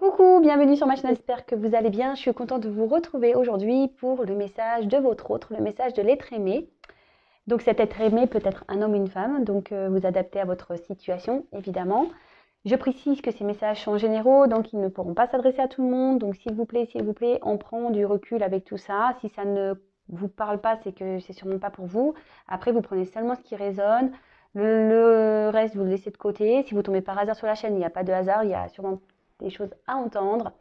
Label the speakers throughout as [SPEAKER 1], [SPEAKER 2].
[SPEAKER 1] Coucou, bienvenue sur ma chaîne, j'espère que vous allez bien. Je suis contente de vous retrouver aujourd'hui pour le message de votre autre, le message de l'être aimé. Donc cet être aimé peut être un homme ou une femme, donc vous adaptez à votre situation, évidemment. Je précise que ces messages sont généraux, donc ils ne pourront pas s'adresser à tout le monde. Donc s'il vous plaît, on prend du recul avec tout ça. Si ça ne vous parle pas, c'est que c'est sûrement pas pour vous. Après, vous prenez seulement ce qui résonne. Le reste, vous le laissez de côté. Si vous tombez par hasard sur la chaîne, il n'y a pas de hasard, il y a sûrement des choses à entendre.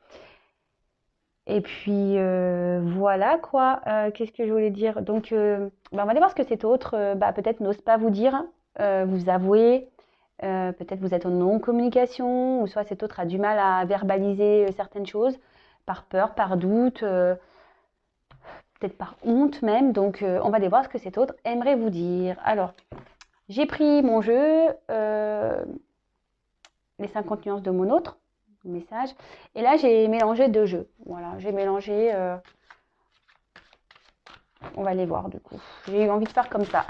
[SPEAKER 1] Et puis voilà quoi. Qu'est-ce que je voulais dire? Donc, on va aller voir ce que cet autre, peut-être n'ose pas vous dire, vous avouer. Peut-être vous êtes en non-communication, ou soit cet autre a du mal à verbaliser certaines choses, par peur, par doute, peut-être par honte même. Donc, on va aller voir ce que cet autre aimerait vous dire. Alors, j'ai pris mon jeu, les 50 nuances de mon autre message, et là j'ai mélangé deux jeux. Voilà, j'ai mélangé. On va les voir du coup. J'ai eu envie de faire comme ça.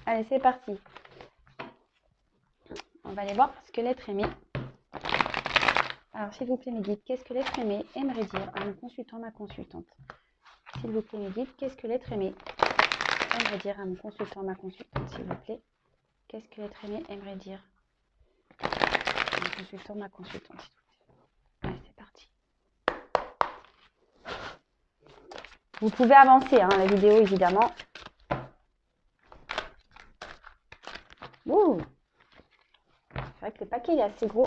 [SPEAKER 1] Allez, c'est parti. On va aller voir ce que l'être aimé. Alors, s'il vous plaît, mes guides, qu'est-ce que l'être aimé aimerait dire à mon consultant, ma consultante? S'il vous plaît, mes guides, qu'est-ce que l'être aimé aimerait dire à mon consultant, ma consultante? S'il vous plaît, qu'est-ce que l'être aimé aimerait dire à mon consultant, ma consultante? Allez, c'est parti. Vous pouvez avancer, hein, la vidéo, évidemment. Ouh, c'est vrai que le paquet est assez gros.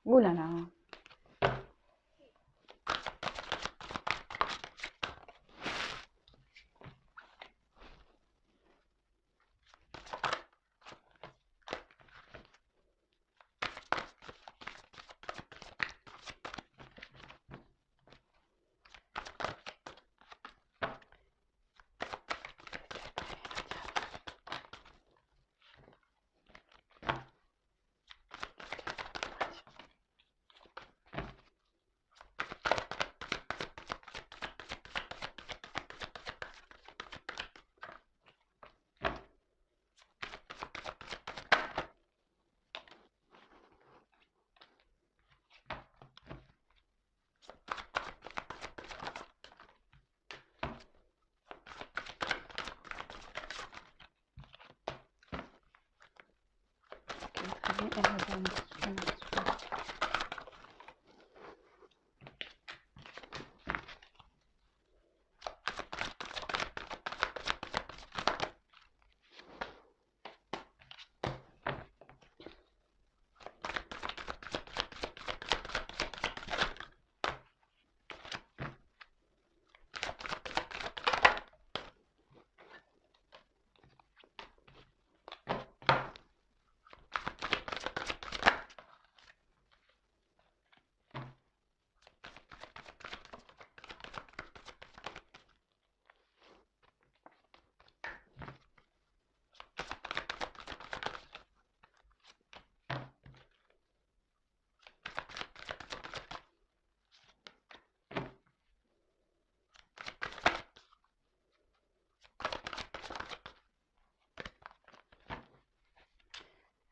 [SPEAKER 1] Ouh là là.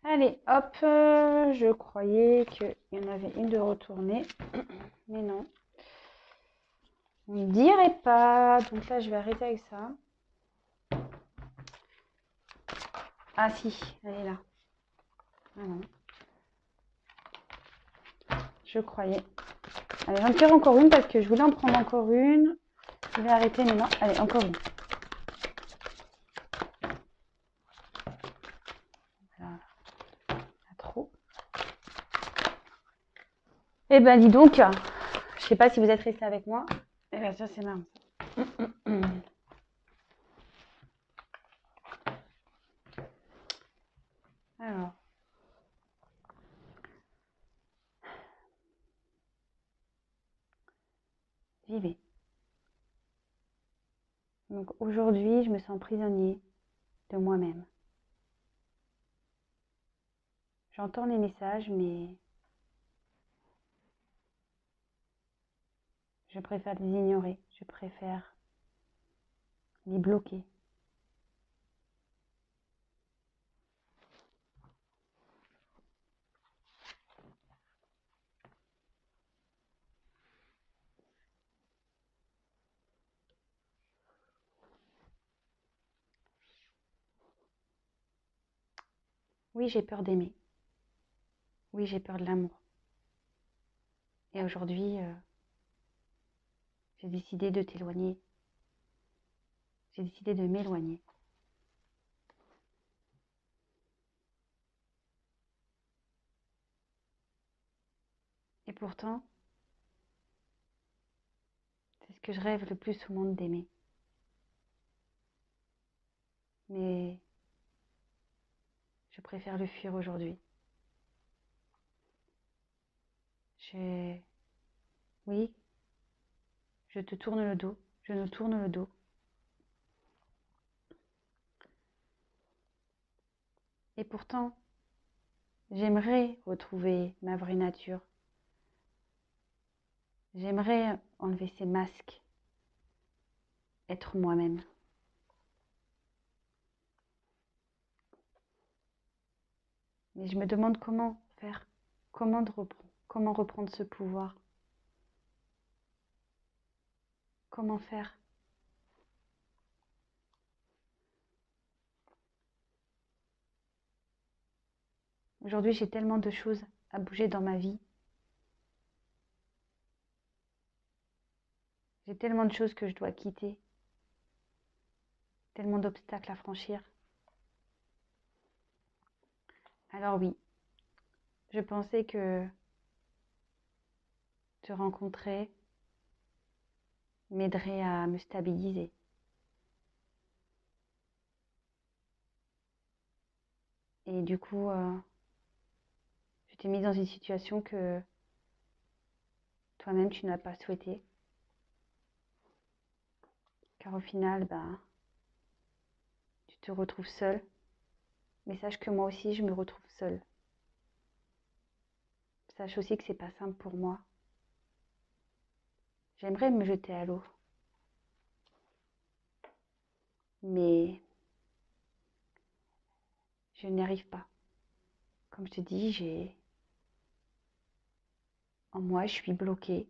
[SPEAKER 1] Allez, hop, je croyais qu'il y en avait une de retournée, mais non. On ne dirait pas, donc là je vais arrêter avec ça. Ah si, elle est là. Ah non. Je croyais. Allez, j'en tire encore une parce que je voulais en prendre encore une. Je vais arrêter, mais non. Allez, encore une. Voilà. Pas trop. Eh ben, dis donc, je sais pas si vous êtes restés avec moi. Eh bien, ça, c'est marrant. Alors. Vivez. Donc, aujourd'hui, je me sens prisonnier de moi-même. J'entends les messages, mais Je préfère les ignorer, je préfère les bloquer. Oui, j'ai peur d'aimer. Oui, j'ai peur de l'amour. Et aujourd'hui, j'ai décidé de t'éloigner. J'ai décidé de m'éloigner. Et pourtant, c'est ce que je rêve le plus au monde d'aimer. Mais je préfère le fuir aujourd'hui. Oui, je te tourne le dos. Je nous tourne le dos. Et pourtant, j'aimerais retrouver ma vraie nature. J'aimerais enlever ces masques, être moi-même. Mais je me demande comment faire, comment reprendre ce pouvoir, comment faire. Aujourd'hui, j'ai tellement de choses à bouger dans ma vie. J'ai tellement de choses que je dois quitter, tellement d'obstacles à franchir. Alors oui, je pensais que te rencontrer m'aiderait à me stabiliser. Et du coup, je t'ai mise dans une situation que toi-même tu n'as pas souhaité. Car au final, tu te retrouves seule. Mais sache que moi aussi, je me retrouve seule. Sache aussi que c'est pas simple pour moi. J'aimerais me jeter à l'eau. Mais je n'y arrive pas. Comme je te dis, en moi, je suis bloquée.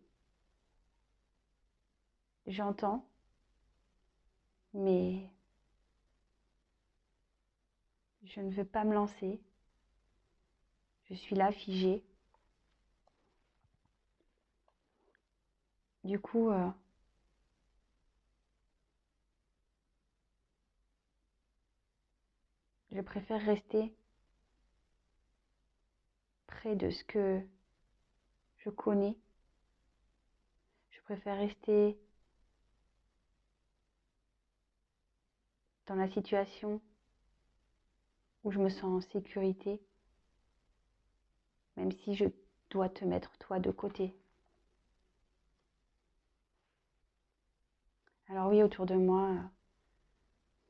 [SPEAKER 1] J'entends, mais je ne veux pas me lancer. Je suis là, figée. Du coup, je préfère rester près de ce que je connais. Je préfère rester dans la situation où je me sens en sécurité, même si je dois te mettre toi de côté. Alors oui, autour de moi,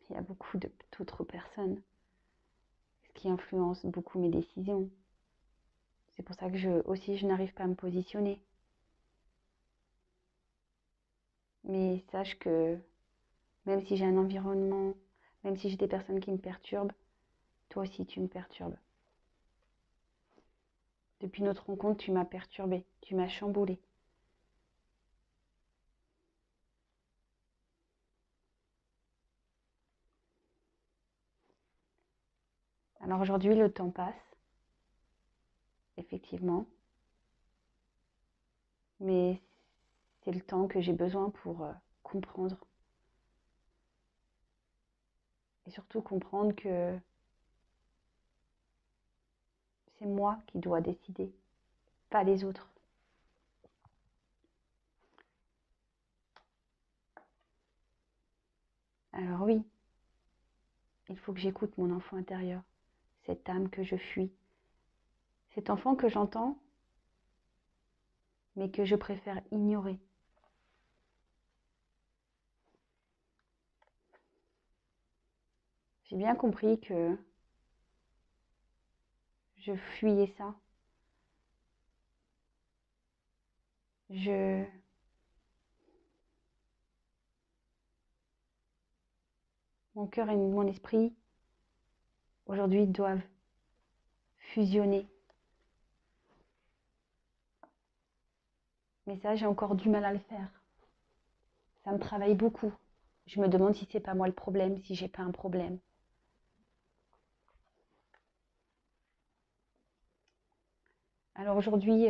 [SPEAKER 1] il y a beaucoup d'autres personnes, ce qui influence beaucoup mes décisions. C'est pour ça que je n'arrive pas à me positionner. Mais sache que même si j'ai un environnement, même si j'ai des personnes qui me perturbent, toi aussi tu me perturbes. Depuis notre rencontre, tu m'as perturbée, tu m'as chamboulée. Alors aujourd'hui, le temps passe, effectivement, mais c'est le temps que j'ai besoin pour comprendre. Et surtout comprendre que c'est moi qui dois décider, pas les autres. Alors oui, il faut que j'écoute mon enfant intérieur, cette âme que je fuis, cet enfant que j'entends, mais que je préfère ignorer. J'ai bien compris que je fuyais ça. Je Mon cœur et mon esprit, aujourd'hui, doivent fusionner. Mais ça, j'ai encore du mal à le faire. Ça me travaille beaucoup. Je me demande si c'est pas moi le problème, si j'ai pas un problème. Alors aujourd'hui,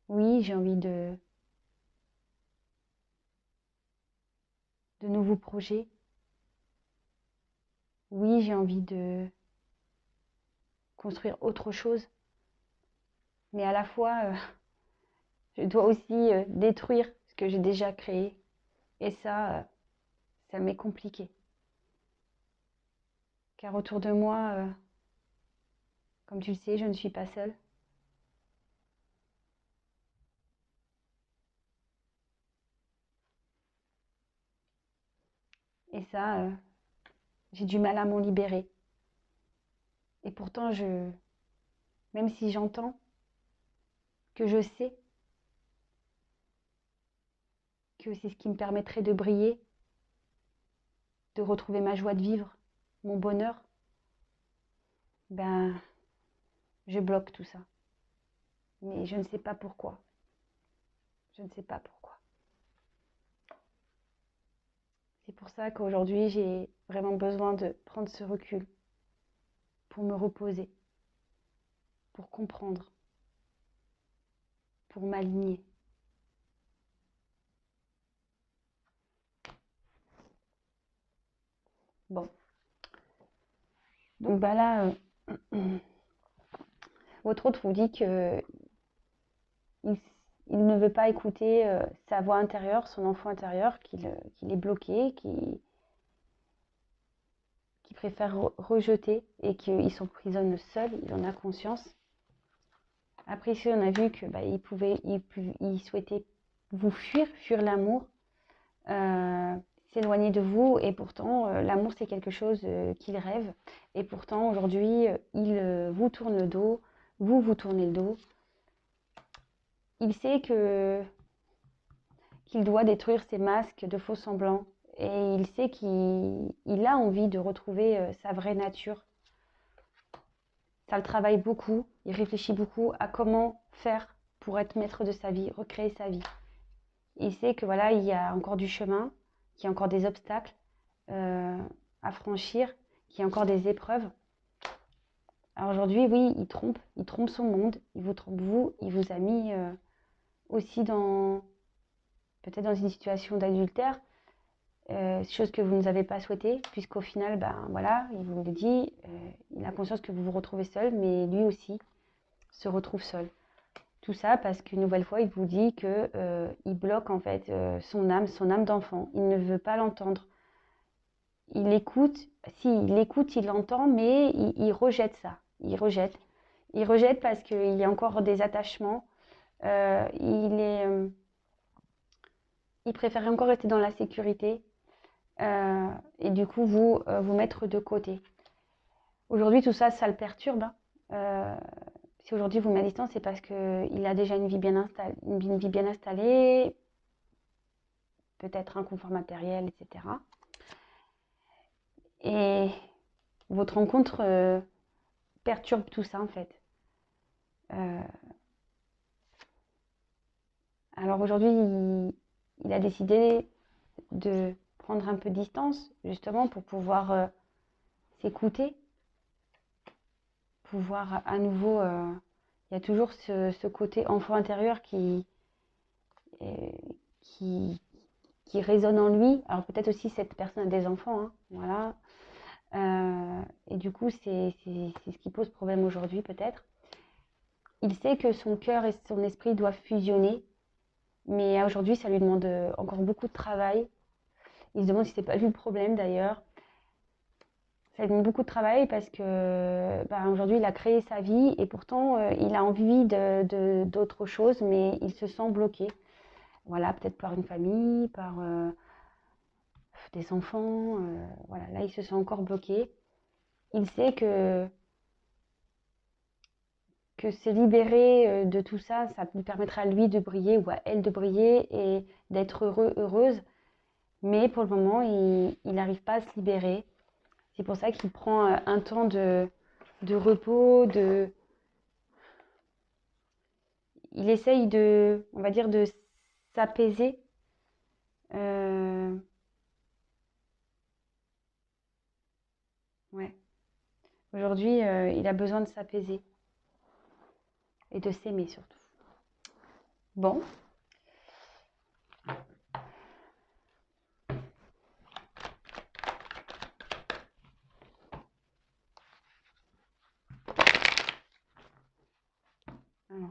[SPEAKER 1] oui, j'ai envie de nouveaux projets. Oui, j'ai envie de construire autre chose. Mais à la fois, je dois aussi détruire ce que j'ai déjà créé. Et ça m'est compliqué. Car autour de moi, comme tu le sais, je ne suis pas seule. Et ça, j'ai du mal à m'en libérer. Et pourtant, même si j'entends, que je sais que c'est ce qui me permettrait de briller, de retrouver ma joie de vivre, mon bonheur, ben, je bloque tout ça. Mais je ne sais pas pourquoi. Je ne sais pas pourquoi. C'est pour ça qu'aujourd'hui, j'ai vraiment besoin de prendre ce recul pour me reposer, pour comprendre, pour m'aligner. Bon, donc bah là, votre autre vous dit que il, il ne veut pas écouter sa voix intérieure, son enfant intérieur, qu'il est bloqué, qui préfère rejeter et qu'il s'emprisonne seul, il en a conscience. Après ici, on a vu que bah, il souhaitait vous fuir l'amour, s'éloigner de vous, et pourtant l'amour c'est quelque chose qu'il rêve, et pourtant aujourd'hui il vous tourne le dos, vous tournez le dos. Il sait qu'il doit détruire ses masques de faux semblants, et il sait qu'il a envie de retrouver sa vraie nature. Ça le travaille beaucoup, il réfléchit beaucoup à comment faire pour être maître de sa vie, recréer sa vie. Il sait que voilà, il y a encore du chemin, qu'il y a encore des obstacles à franchir, qu'il y a encore des épreuves. Alors aujourd'hui, oui, il trompe son monde, il vous trompe vous, il vous a mis aussi peut-être dans une situation d'adultère, chose que vous n'avez pas souhaité, puisqu'au final, ben voilà, il vous le dit, il a conscience que vous vous retrouvez seul, mais lui aussi se retrouve seul. Tout ça parce qu'une nouvelle fois, il vous dit que il bloque en fait son âme d'enfant. Il ne veut pas l'entendre. Il écoute, si il écoute, il l'entend, mais il rejette ça. Il rejette. Il rejette parce qu'il y a encore des attachements. Euh, il est, euh, il préfère encore rester dans la sécurité et du coup vous mettre de côté. Aujourd'hui, tout ça, ça le perturbe. Hein. Si aujourd'hui vous met à distance, c'est parce qu'il a déjà une vie bien installée, peut-être un confort matériel, etc. Et votre rencontre perturbe tout ça en fait. Euh, alors aujourd'hui, il a décidé de prendre un peu de distance, justement pour pouvoir s'écouter, pouvoir à nouveau... il y a toujours ce côté enfant intérieur euh, qui, qui résonne en lui. Alors peut-être aussi cette personne a des enfants, hein, voilà. Et du coup, c'est ce qui pose problème aujourd'hui peut-être. Il sait que son cœur et son esprit doivent fusionner, mais aujourd'hui, ça lui demande encore beaucoup de travail. Il se demande si c'est pas lui le problème d'ailleurs. Ça lui demande beaucoup de travail parce que bah, aujourd'hui, il a créé sa vie et pourtant, il a envie d'autre chose, mais il se sent bloqué. Voilà, peut-être par une famille, par des enfants. Voilà, là, il se sent encore bloqué. Il sait que se libérer de tout ça, ça lui permettra à lui de briller ou à elle de briller et d'être heureuse. Mais pour le moment, il n'arrive pas à se libérer. C'est pour ça qu'il prend un temps de repos, il essaye on va dire, de s'apaiser. Euh, ouais. Aujourd'hui, il a besoin de s'apaiser et de s'aimer surtout. Bon. Alors,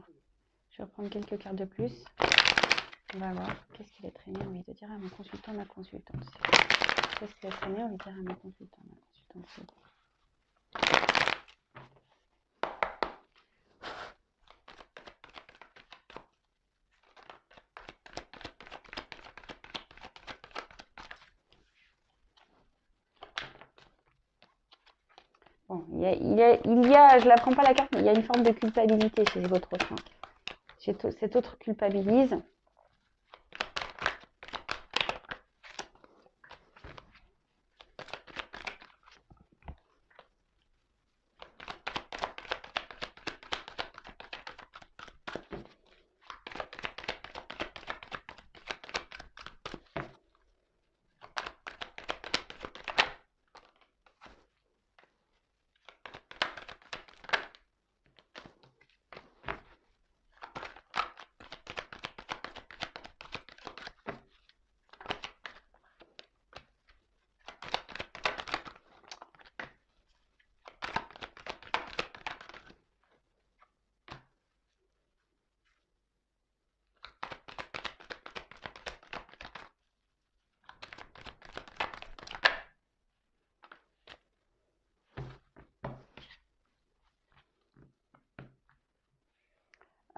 [SPEAKER 1] je vais reprendre quelques cartes de plus. On va voir qu'est-ce qu'il est très bien envie de dire à mon consultant, ma consultante. Qu'est-ce qu'il est très bien envie de dire à mon consultant, ma consultante. Bon, je ne la prends pas la carte, mais il y a une forme de culpabilité chez votre autre. Cet autre culpabilise.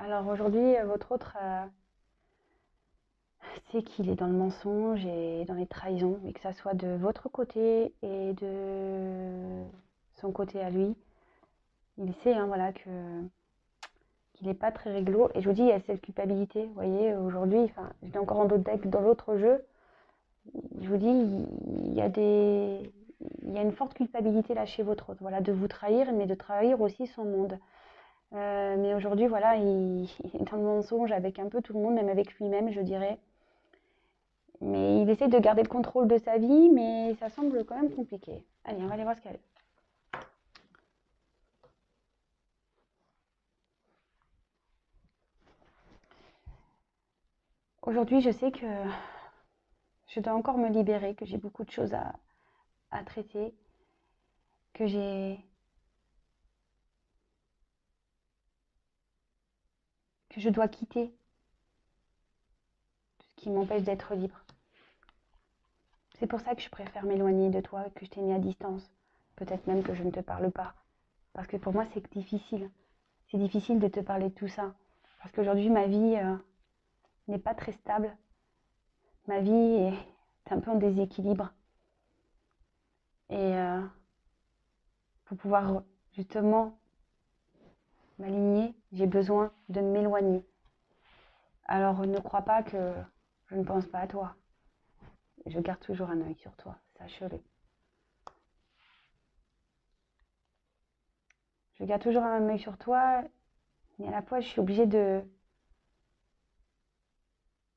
[SPEAKER 1] Alors aujourd'hui, votre autre sait qu'il est dans le mensonge et dans les trahisons, mais que ça soit de votre côté et de son côté à lui. Il sait voilà, qu'il n'est pas très réglo. Et je vous dis, il y a cette culpabilité. Vous voyez, aujourd'hui, j'étais encore en d'autres deck dans l'autre jeu. Je vous dis, il y a une forte culpabilité là chez votre autre, voilà, de vous trahir, mais de trahir aussi son monde. Mais aujourd'hui, voilà, il est dans le mensonge avec un peu tout le monde, même avec lui-même, je dirais. Mais il essaie de garder le contrôle de sa vie, mais ça semble quand même compliqué. Allez, on va aller voir ce qu'elle a. Aujourd'hui, je sais que je dois encore me libérer, que j'ai beaucoup de choses à traiter, que je dois quitter tout ce qui m'empêche d'être libre. C'est pour ça que je préfère m'éloigner de toi, que je t'ai mis à distance. Peut-être même que je ne te parle pas. Parce que pour moi, c'est difficile. C'est difficile de te parler de tout ça. Parce qu'aujourd'hui, ma vie n'est pas très stable. Ma vie est un peu en déséquilibre. Et pour pouvoir justement m'aligner, j'ai besoin de m'éloigner. Alors ne crois pas que je ne pense pas à toi. Je garde toujours un œil sur toi, sache-le. Je garde toujours un œil sur toi, mais à la fois je suis obligée de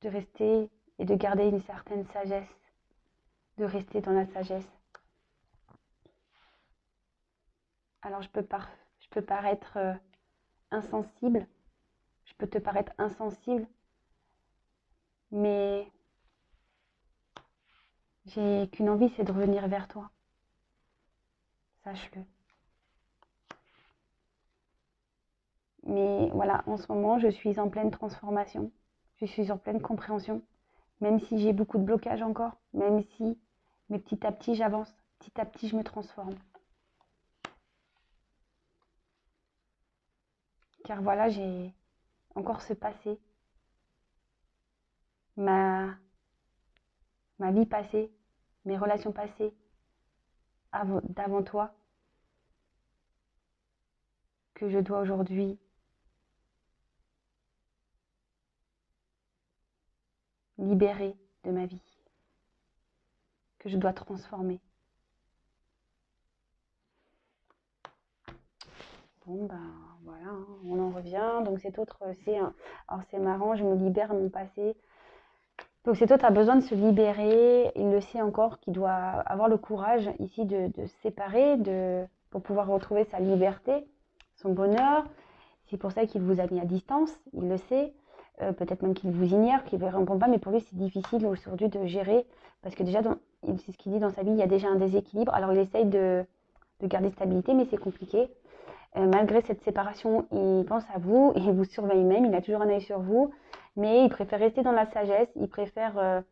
[SPEAKER 1] rester et de garder une certaine sagesse, de rester dans la sagesse. Alors je peux paraître insensible, je peux te paraître insensible, mais j'ai qu'une envie, c'est de revenir vers toi. Sache-le. Mais voilà, en ce moment, je suis en pleine transformation. Je suis en pleine compréhension. Même si j'ai beaucoup de blocages encore, même si, mais petit à petit, j'avance. Petit à petit, je me transforme. Car voilà, j'ai encore ce passé. Ma vie passée, mes relations passées d'avant toi, que je dois aujourd'hui libérer de ma vie. que je dois transformer. Bon, ben voilà, hein, on en revient. Donc cet autre, alors c'est marrant, je me libère de mon passé. Donc cet autre a besoin de se libérer. Il le sait encore qu'il doit avoir le courage ici de se séparer pour pouvoir retrouver sa liberté, son bonheur. C'est pour ça qu'il vous a mis à distance, il le sait. Peut-être même qu'il vous ignore, qu'il ne vous répond pas, mais pour lui c'est difficile aujourd'hui de gérer. Parce que déjà, c'est ce qu'il dit dans sa vie, il y a déjà un déséquilibre. Alors il essaye de garder stabilité, mais c'est compliqué. Malgré cette séparation, il pense à vous, il vous surveille même, il a toujours un œil sur vous, mais il préfère rester dans la sagesse, il préfère,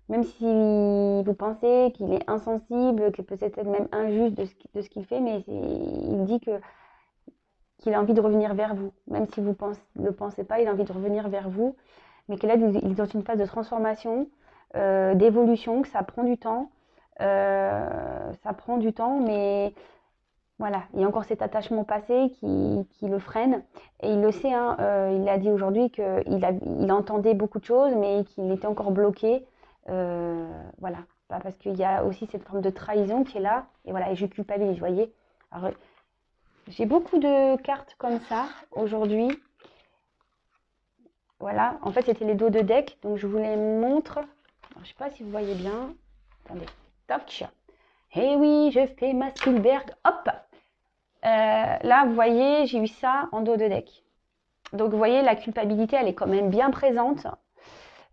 [SPEAKER 1] même si vous pensez qu'il est insensible, que peut-être même injuste de ce qu'il fait, mais il dit qu'il a envie de revenir vers vous, même si vous ne le pensez pas, il a envie de revenir vers vous, mais que là, il est dans une phase de transformation, d'évolution, que ça prend du temps, mais voilà, il y a encore cet attachement passé qui le freine. Et il le sait, hein, il a dit aujourd'hui qu'il entendait beaucoup de choses, mais qu'il était encore bloqué. Voilà, parce qu'il y a aussi cette forme de trahison qui est là. Et voilà, et je culpabilise, vous voyez. Alors, j'ai beaucoup de cartes comme ça aujourd'hui. Voilà, en fait, c'était les dos de deck. Donc, je vous les montre. Alors, je ne sais pas si vous voyez bien. Attendez, toc. Eh oui, je fais ma Spielberg. Hop! Là, vous voyez, j'ai eu ça en dos de deck. Donc, vous voyez, la culpabilité, elle est quand même bien présente.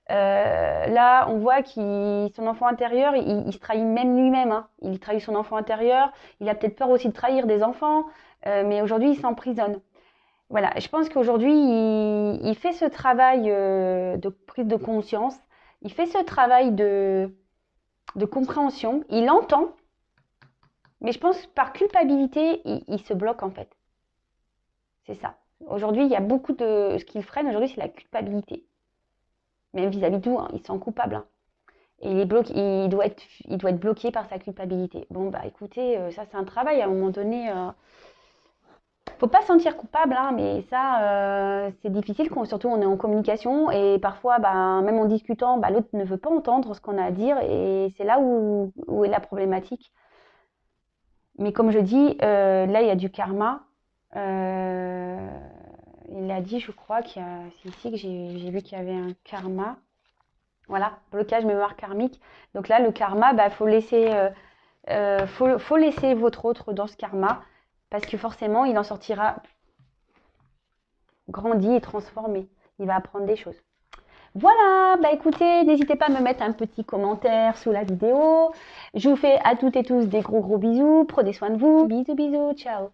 [SPEAKER 1] Là, on voit son enfant intérieur, il se trahit même lui-même. Hein. Il trahit son enfant intérieur. Il a peut-être peur aussi de trahir des enfants. Mais aujourd'hui, il s'emprisonne. Voilà, je pense qu'aujourd'hui, il fait ce travail de prise de conscience. Il fait ce travail de compréhension. Il entend. Mais je pense que par culpabilité, il se bloque en fait. C'est ça. Aujourd'hui, il y a beaucoup de... Ce qu'il freine aujourd'hui, c'est la culpabilité. Même vis-à-vis de tout, hein, il se sent coupable. Hein. Et il doit être bloqué par sa culpabilité. Bon, bah écoutez, ça c'est un travail à un moment donné. Faut pas se sentir coupable, hein, mais ça, c'est difficile, surtout on est en communication. Et parfois, bah, même en discutant, bah, l'autre ne veut pas entendre ce qu'on a à dire. Et c'est là où est la problématique. Mais comme je dis, là, il y a du karma. Il a dit, je crois, c'est ici que j'ai vu qu'il y avait un karma. Voilà, blocage mémoire karmique. Donc là, le karma, bah, faut laisser votre autre dans ce karma parce que forcément, il en sortira grandi et transformé. Il va apprendre des choses. Voilà, bah écoutez, n'hésitez pas à me mettre un petit commentaire sous la vidéo. Je vous fais à toutes et tous des gros bisous. Prenez soin de vous. Bisous, bisous, ciao.